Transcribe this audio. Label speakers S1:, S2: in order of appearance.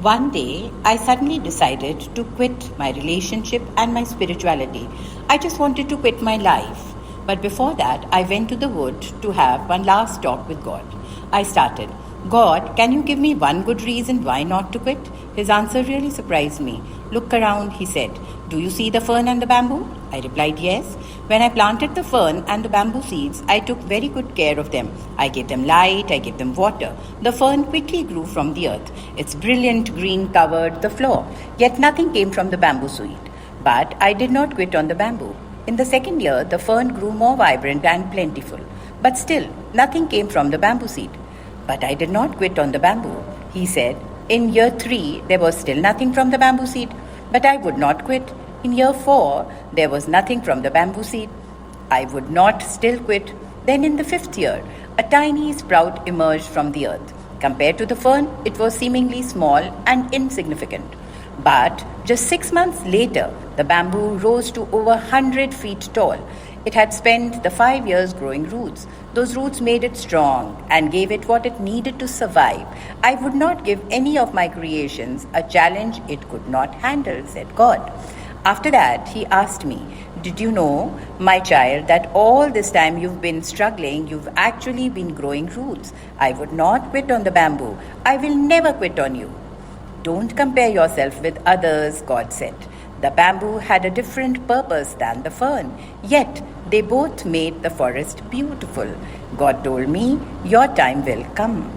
S1: One day, I suddenly decided to quit my relationship and my spirituality. I just wanted to quit my life. But before that, I went to the wood to have one last talk with God. I started, God, can you give me one good reason why not to quit? His answer really surprised me. Look around, he said. Do you see the fern and the bamboo? I replied, yes. When I planted the fern and the bamboo seeds, I took very good care of them. I gave them light, I gave them water. The fern quickly grew from the earth. Its brilliant green covered the floor, yet nothing came from the bamboo seed. But I did not quit on the bamboo. In the second year, the fern grew more vibrant and plentiful. But still, nothing came from the bamboo seed. But I did not quit on the bamboo. He said, in year 3, there was still nothing from the bamboo seed. But I would not quit. In year 4, there was nothing from the bamboo seed. I would not still quit. Then in the 5th year, a tiny sprout emerged from the earth. Compared to the fern, it was seemingly small and insignificant. But just 6 months later, the bamboo rose to over 100 feet tall. It had spent the 5 years growing roots. Those roots made it strong and gave it what it needed to survive. I would not give any of my creations a challenge it could not handle, said God. After that, he asked me, did you know, my child, that all this time you've been struggling, you've actually been growing roots? I would not quit on the bamboo. I will never quit on you. Don't compare yourself with others, God said. The bamboo had a different purpose than the fern, yet they both made the forest beautiful. God told me, your time will come.